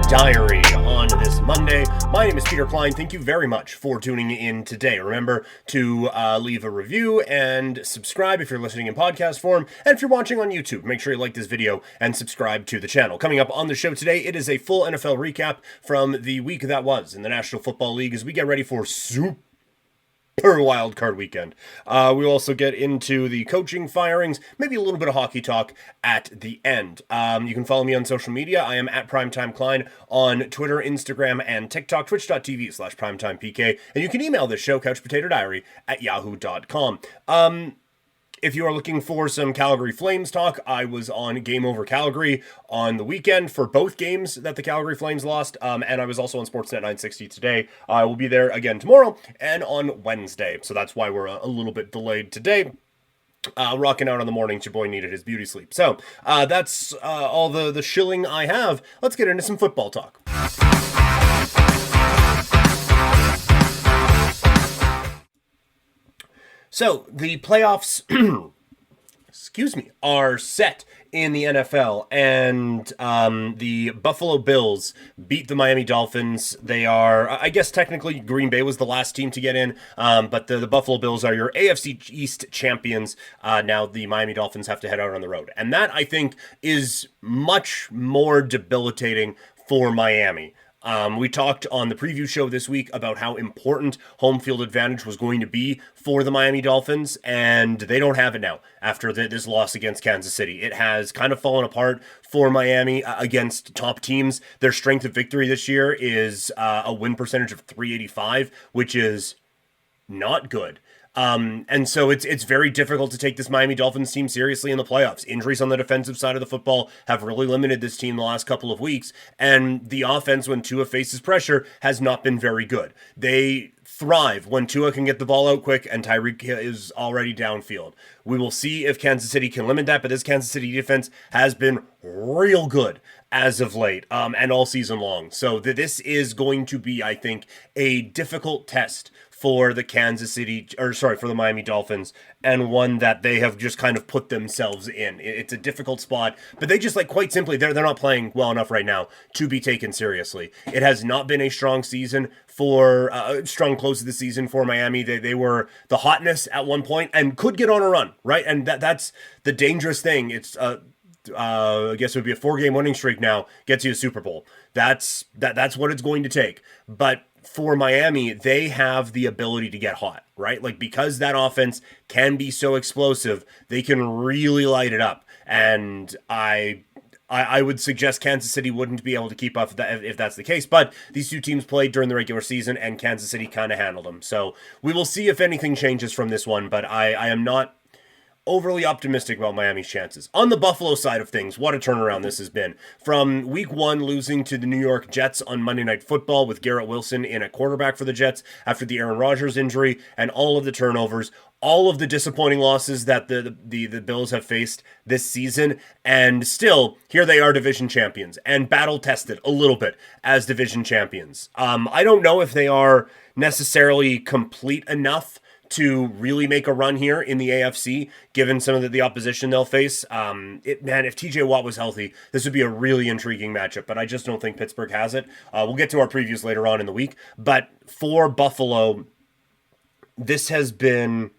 Diary on this Monday. My name is Peter Klein. Thank you very much for tuning in today. Remember to leave a review and subscribe if you're listening in podcast form. And if you're watching on YouTube, make sure you like this video and subscribe to the channel. Coming up on the show today, it is a full NFL recap from the week that was in the National Football League as we get ready for super wild card weekend. We'll also get into the coaching firings, maybe a little bit of hockey talk at the end. You can follow me on social media. I am at Primetime Klein on Twitter, Instagram, and TikTok, twitch.tv/primetimepk. And you can email this show, couchpotatodiary@yahoo.com. If you are looking for some Calgary Flames talk, I was on Game Over Calgary on the weekend for both games that the Calgary Flames lost, and I was also on Sportsnet 960 today. I will be there again tomorrow and on Wednesday, so that's why we're a little bit delayed today. Rocking out on the mornings, your boy needed his beauty sleep. So that's all the shilling I have. Let's get into some football talk. So, the playoffs, are set in the NFL, and the Buffalo Bills beat the Miami Dolphins. They are, I guess technically Green Bay was the last team to get in, but the Buffalo Bills are your AFC East champions. Now the Miami Dolphins have to head out on the road, and that, I think, is much more debilitating for Miami. We talked on the preview show this week about how important home field advantage was going to be for the Miami Dolphins, and they don't have it now after this loss against Kansas City. It has kind of fallen apart for Miami against top teams. Their strength of victory this year is a win percentage of .385, which is not good. And so it's very difficult to take this Miami Dolphins team seriously in the playoffs. Injuries on the defensive side of the football have really limited this team the last couple of weeks, and the offense, when Tua faces pressure, has not been very good. They thrive when Tua can get the ball out quick and Tyreek is already downfield. We will see if Kansas City can limit that, but this Kansas City defense has been real good as of late, and all season long. So this is going to be, I think, a difficult test for the for the Miami Dolphins, and one that they have just kind of put themselves in. It's a difficult spot, but they just, quite simply, they're not playing well enough right now to be taken seriously. It has not been a strong season for, strong close of the season for Miami. They were the hotness at one point and could get on a run, right? And that's the dangerous thing. It's, I guess it would be a 4-game winning streak now, gets you a Super Bowl. That's what it's going to take. But for Miami, they have the ability to get hot, right? Because that offense can be so explosive, they can really light it up. And I would suggest Kansas City wouldn't be able to keep up if that's the case. But these two teams played during the regular season, and Kansas City kind of handled them. So we will see if anything changes from this one, but I am not overly optimistic about Miami's chances. On the Buffalo side of things, what a turnaround this has been. From week 1, losing to the New York Jets on Monday Night Football with Garrett Wilson in at quarterback for the Jets after the Aaron Rodgers injury, and all of the turnovers, all of the disappointing losses that the Bills have faced this season, and still, here they are, division champions, and battle-tested a little bit as division champions. I don't know if they are necessarily complete enough to really make a run here in the AFC, given some of the opposition they'll face. If TJ Watt was healthy, this would be a really intriguing matchup, but I just don't think Pittsburgh has it. We'll get to our previews later on in the week, but for Buffalo, this has been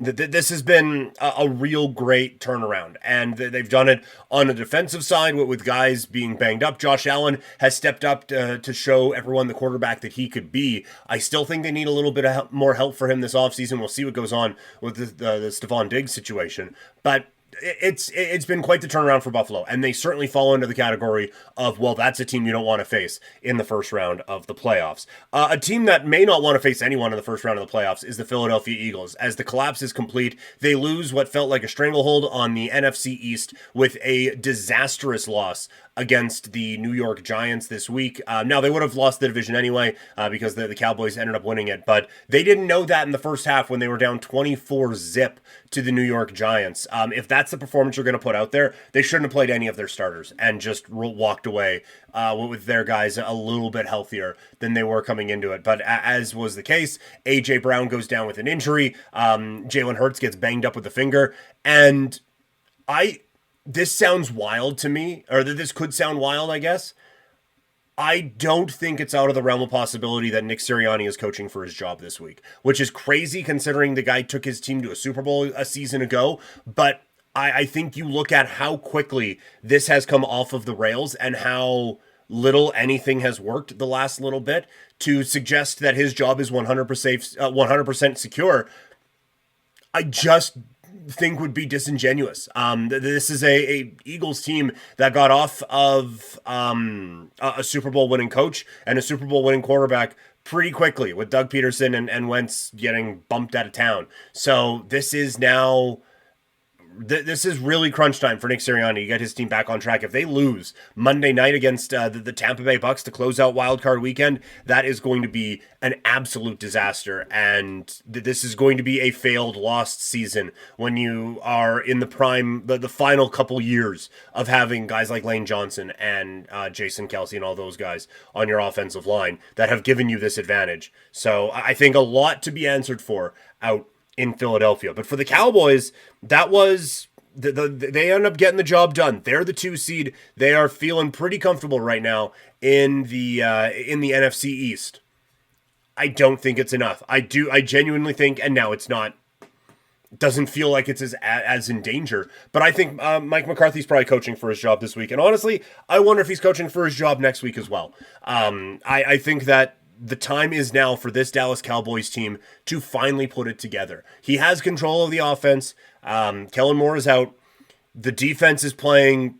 this has been a real great turnaround, and they've done it on the defensive side with guys being banged up. Josh Allen has stepped up to show everyone the quarterback that he could be. I still think they need a little bit of more help for him this offseason. We'll see what goes on with the Stephon Diggs situation, but it's been quite the turnaround for Buffalo, and they certainly fall into the category of, well, that's a team you don't want to face in the first round of the playoffs. A team that may not want to face anyone in the first round of the playoffs is the Philadelphia Eagles. As the collapse is complete, they lose what felt like a stranglehold on the NFC East with a disastrous loss against the New York Giants this week. Now, they would have lost the division anyway because the Cowboys ended up winning it, but they didn't know that in the first half when they were down 24-0 to the New York Giants. If that's the performance you're going to put out there, they shouldn't have played any of their starters and just walked away with their guys a little bit healthier than they were coming into it. But as was the case, A.J. Brown goes down with an injury. Jalen Hurts gets banged up with the finger. And this sounds wild to me, or that this could sound wild, I guess. I don't think it's out of the realm of possibility that Nick Sirianni is coaching for his job this week, which is crazy considering the guy took his team to a Super Bowl a season ago. But I think you look at how quickly this has come off of the rails and how little anything has worked the last little bit to suggest that his job is 100% secure. I just think would be disingenuous. This is a Eagles team that got off of a Super Bowl winning coach and a Super Bowl winning quarterback pretty quickly with Doug Peterson and Wentz getting bumped out of town. So this is now this is really crunch time for Nick Sirianni to get his team back on track. If they lose Monday night against the Tampa Bay Bucks to close out Wild Card Weekend, that is going to be an absolute disaster. And this is going to be a failed, lost season when you are in the prime, the final couple years of having guys like Lane Johnson and Jason Kelce and all those guys on your offensive line that have given you this advantage. So I think a lot to be answered for out in Philadelphia. But for the Cowboys, that was they end up getting the job done. They're the 2 seed. They are feeling pretty comfortable right now in the NFC East. I don't think it's enough. I genuinely think, and now it's not. Doesn't feel like it's as in danger. But I think Mike McCarthy's probably coaching for his job this week. And honestly, I wonder if he's coaching for his job next week as well. I think that the time is now for this Dallas Cowboys team to finally put it together. He has control of the offense. Kellen Moore is out. The defense is playing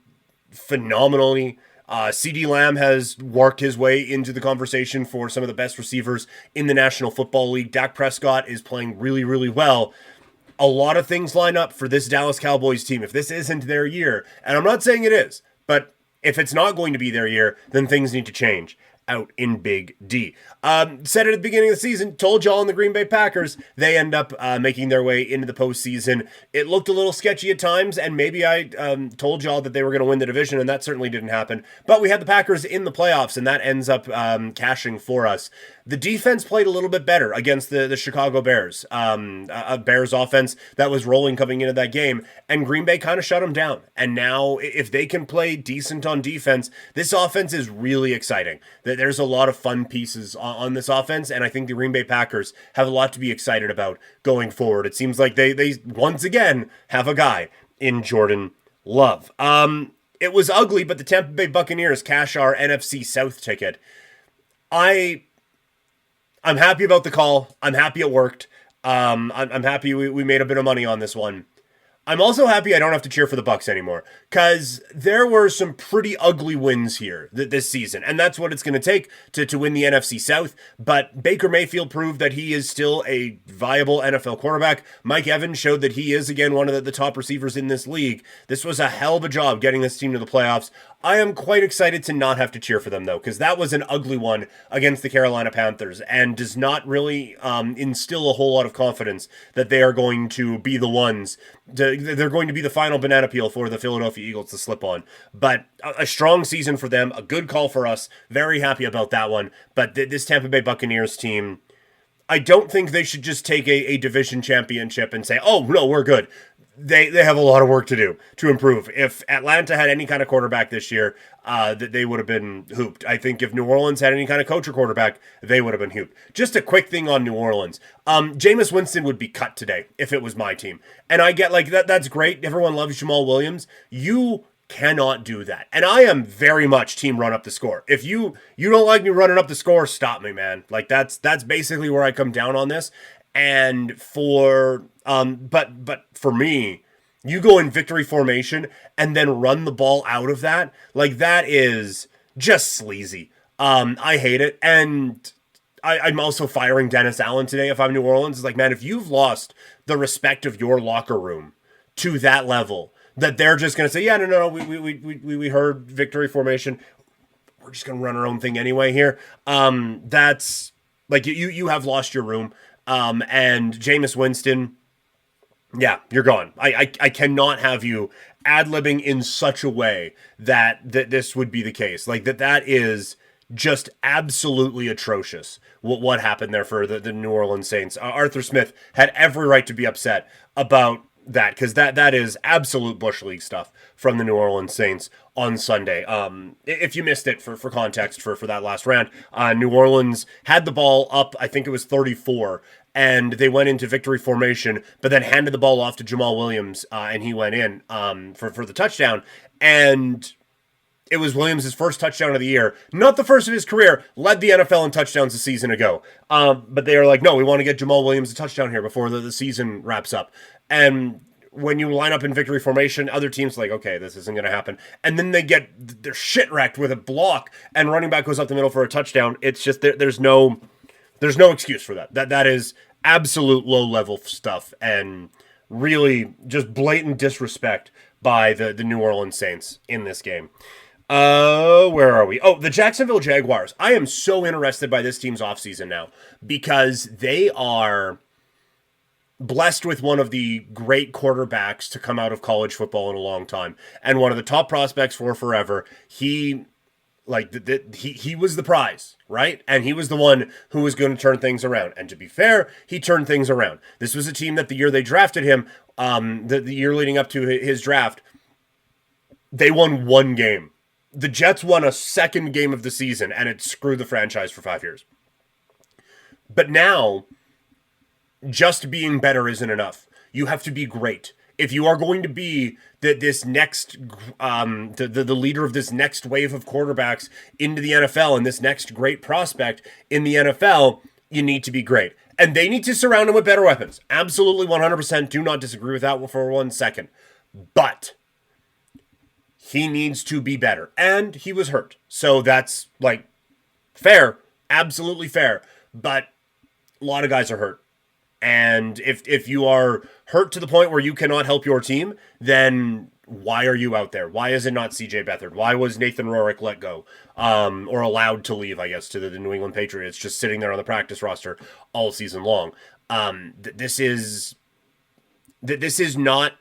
phenomenally. CeeDee Lamb has worked his way into the conversation for some of the best receivers in the National Football League. Dak Prescott is playing really, really well. A lot of things line up for this Dallas Cowboys team. If this isn't their year, and I'm not saying it is, but if it's not going to be their year, then things need to change out in Big D. Said it at the beginning of the season, told y'all in the Green Bay Packers, they end up making their way into the postseason. It looked a little sketchy at times, and maybe I told y'all that they were going to win the division, and that certainly didn't happen. But we had the Packers in the playoffs, and that ends up cashing for us. The defense played a little bit better against the Chicago Bears. A Bears offense that was rolling coming into that game, and Green Bay kind of shut them down. And now, if they can play decent on defense, this offense is really exciting. There's a lot of fun pieces on this offense, and I think the Green Bay Packers have a lot to be excited about going forward. It seems like they once again have a guy in Jordan Love. It was ugly, but the Tampa Bay Buccaneers cash our NFC South ticket. I'm happy about the call. I'm happy it worked. I'm happy we made a bit of money on this one. I'm also happy I don't have to cheer for the Bucs anymore, because there were some pretty ugly wins here this season, and that's what it's going to take to win the NFC South. But Baker Mayfield proved that he is still a viable NFL quarterback. Mike Evans showed that he is, again, one of the top receivers in this league. This was a hell of a job getting this team to the playoffs. I am quite excited to not have to cheer for them, though, because that was an ugly one against the Carolina Panthers and does not really instill a whole lot of confidence that they are going to be the ones. They're going to be the final banana peel for the Philadelphia Eagles to slip on. But a strong season for them, a good call for us. Very happy about that one. But this Tampa Bay Buccaneers team, I don't think they should just take a division championship and say, oh, no, we're good. They have a lot of work to do to improve. If Atlanta had any kind of quarterback this year, that they would have been hooped. I think if New Orleans had any kind of coach or quarterback, they would have been hooped. Just a quick thing on New Orleans. Jameis Winston would be cut today if it was my team. And I get like that's great. Everyone loves Jamal Williams. You cannot do that. And I am very much team run up the score. If you don't like me running up the score, stop me, man. Like that's basically where I come down on this. And for but for me, you go in victory formation and then run the ball out of that. Like that is just sleazy. I hate it. And I'm also firing Dennis Allen today if I'm New Orleans. It's like, man, if you've lost the respect of your locker room to that level, that they're just going to say, yeah, no, we heard victory formation. We're just going to run our own thing anyway here. That's like you have lost your room. And Jameis Winston, yeah, you're gone. I cannot have you ad-libbing in such a way that this would be the case. Like that is just absolutely atrocious what happened there for the New Orleans Saints. Arthur Smith had every right to be upset about that, because that is absolute Bush League stuff from the New Orleans Saints on Sunday. If you missed it, for context, for that last round, New Orleans had the ball up, I think it was 34, and they went into victory formation, but then handed the ball off to Jamal Williams, and he went in for the touchdown. And it was Williams' first touchdown of the year. Not the first of his career. Led the NFL in touchdowns a season ago. But they are like, no, we want to get Jamal Williams a touchdown here before the season wraps up. And when you line up in victory formation, other teams are like, okay, this isn't going to happen. And then they get their shit wrecked with a block, and running back goes up the middle for a touchdown. It's just, there's no excuse for that. That is absolute low-level stuff, and really just blatant disrespect by the New Orleans Saints in this game. Where are we? Oh, the Jacksonville Jaguars. I am so interested by this team's offseason now, because they are blessed with one of the great quarterbacks to come out of college football in a long time, and one of the top prospects for forever. He was the prize, right? And he was the one who was going to turn things around. And to be fair, he turned things around. This was a team that the year they drafted him, the year leading up to his draft, they won one game. The Jets won a second game of the season, and it screwed the franchise for 5 years. But now, just being better isn't enough. You have to be great. If you are going to be this next, the leader of this next wave of quarterbacks into the NFL, and this next great prospect in the NFL, you need to be great. And they need to surround him with better weapons. Absolutely 100%. Do not disagree with that for 1 second. But he needs to be better. And he was hurt. So that's, like, fair. Absolutely fair. But a lot of guys are hurt. And if you are hurt to the point where you cannot help your team, then why are you out there? Why is it not CJ Beathard? Why was Nathan Rourke let go? Or allowed to leave, I guess, to the New England Patriots, just sitting there on the practice roster all season long. This is not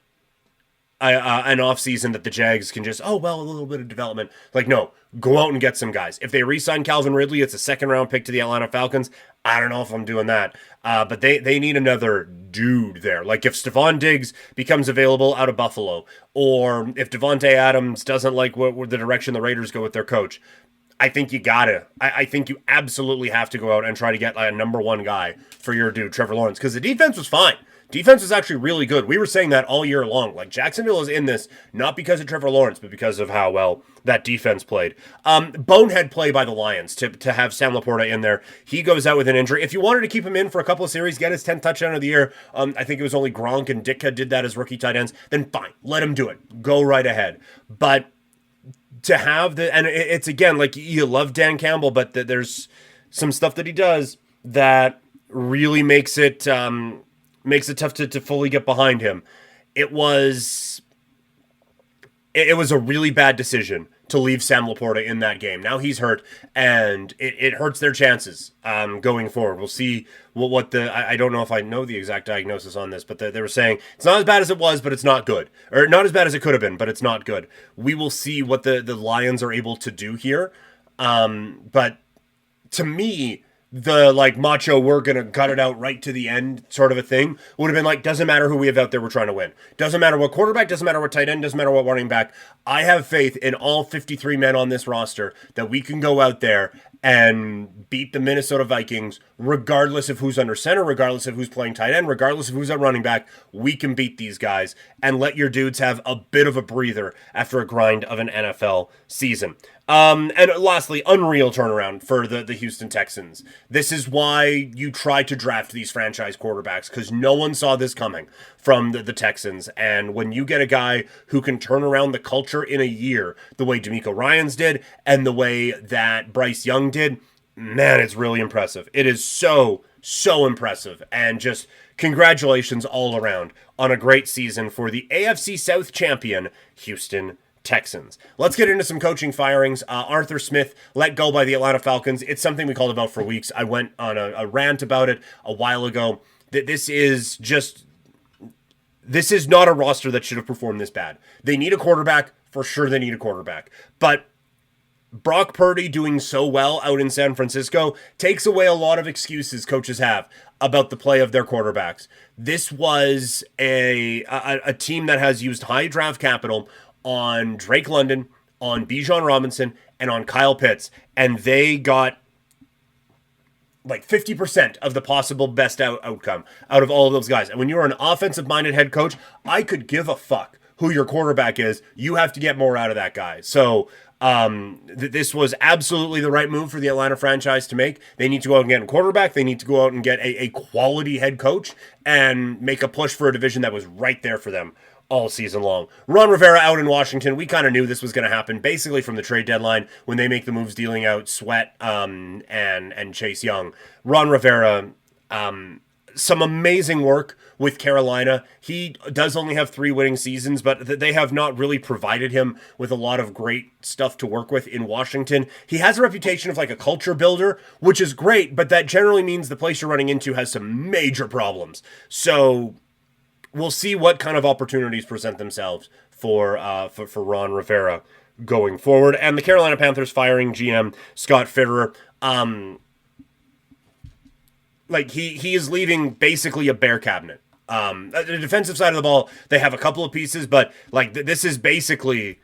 an offseason that the Jags can just, a little bit of development. Like, no, go out and get some guys. If they re-sign Calvin Ridley, it's a second-round pick to the Atlanta Falcons. I don't know if I'm doing that. But they need another dude there. Like, if Stephon Diggs becomes available out of Buffalo, or if Devontae Adams doesn't like the direction the Raiders go with their coach, I think you gotta. I think you absolutely have to go out and try to get a number one guy for your dude, Trevor Lawrence, because the defense was fine. Defense was actually really good. We were saying that all year long. Like, Jacksonville is in this not because of Trevor Lawrence, but because of how well that defense played. Bonehead play by the Lions to have Sam Laporta in there. He goes out with an injury. If you wanted to keep him in for a couple of series, get his 10th touchdown of the year, I think it was only Gronk and Ditka did that as rookie tight ends, then fine. Let him do it. Go right ahead. But to have and it's, again, like, you love Dan Campbell, but there's some stuff that he does that really makes it tough to fully get behind him. It was a really bad decision to leave Sam Laporta in that game. Now he's hurt, and it hurts their chances going forward. We'll see what I don't know if I know the exact diagnosis on this, but they were saying it's not as bad as it was, but it's not good. Or not as bad as it could have been, but it's not good. We will see what the Lions are able to do here. But to me, the, like, macho, we're going to gut it out right to the end sort of a thing would have been like, doesn't matter who we have out there, we're trying to win. Doesn't matter what quarterback, doesn't matter what tight end, doesn't matter what running back. I have faith in all 53 men on this roster that we can go out there and beat the Minnesota Vikings, regardless of who's under center, regardless of who's playing tight end, regardless of who's at running back. We can beat these guys and let your dudes have a bit of a breather after a grind of an NFL season. And lastly, unreal turnaround for the Houston Texans. This is why you try to draft these franchise quarterbacks, because no one saw this coming from the Texans. And when you get a guy who can turn around the culture in a year, the way DeMeco Ryans did, and the way that Bryce Young did, man, it's really impressive. It is so impressive. And just congratulations all around on a great season for the AFC South champion, Houston Texans. Let's get into some coaching firings. Arthur Smith let go by the Atlanta Falcons. It's something we called about for weeks. I went on a rant about it a while ago. That this is not a roster that should have performed this bad. They need a quarterback. For sure they need a quarterback. But Brock Purdy doing so well out in San Francisco takes away a lot of excuses coaches have about the play of their quarterbacks. This was a team that has used high draft capital on Drake London, on Bijan Robinson, and on Kyle Pitts, and they got like 50% of the possible best outcome out of all of those guys. And when you're an offensive-minded head coach, I could give a fuck who your quarterback is. You have to get more out of that guy. So this was absolutely the right move for the Atlanta franchise to make. They need to go out and get a quarterback. They need to go out and get a quality head coach and make a push for a division that was right there for them all season long. Ron Rivera out in Washington. We kind of knew this was going to happen basically from the trade deadline when they make the moves dealing out Sweat and Chase Young. Ron Rivera, some amazing work with Carolina. He does only have 3 winning seasons, but they have not really provided him with a lot of great stuff to work with in Washington. He has a reputation of like a culture builder, which is great, but that generally means the place you're running into has some major problems. So we'll see what kind of opportunities present themselves for Ron Rivera going forward. And the Carolina Panthers firing GM Scott Fitterer. He is leaving basically a bare cabinet. The defensive side of the ball, they have a couple of pieces, but this is basically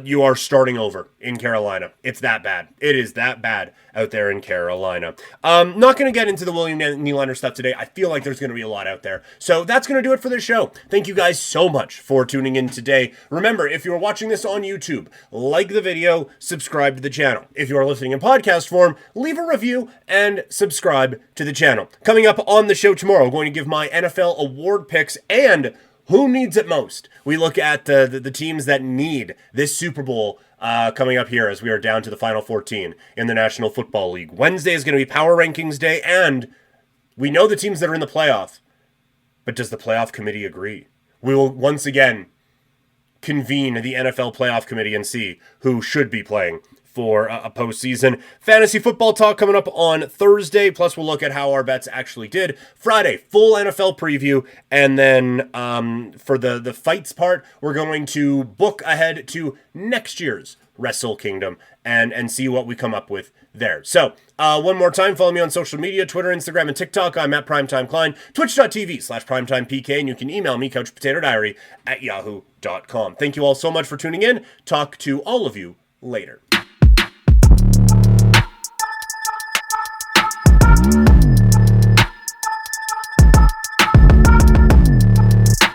you are starting over in Carolina. It's that bad. It is that bad out there in Carolina. Not going to get into the William Nylander stuff today. I feel like there's going to be a lot out there. So that's going to do it for this show. Thank you guys so much for tuning in today. Remember, if you're watching this on YouTube, like the video, subscribe to the channel. If you are listening in podcast form, leave a review and subscribe to the channel. Coming up on the show tomorrow, I'm going to give my NFL award picks and who needs it most. We look at the teams that need this Super Bowl coming up here as we are down to the final 14 in the National Football League. Wednesday is going to be Power Rankings Day, and we know the teams that are in the playoff. But does the playoff committee agree? We will once again convene the NFL playoff committee and see who should be playing for a postseason. Fantasy football talk coming up on Thursday. Plus, we'll look at how our bets actually did. Friday, full NFL preview. And then for the fights part, we're going to book ahead to next year's Wrestle Kingdom and see what we come up with there. So, one more time, follow me on social media, Twitter, Instagram, and TikTok. I'm at Primetime Klein, twitch.tv/primetimepk, and you can email me, couchpotatodiary@yahoo.com. Thank you all so much for tuning in. Talk to all of you later.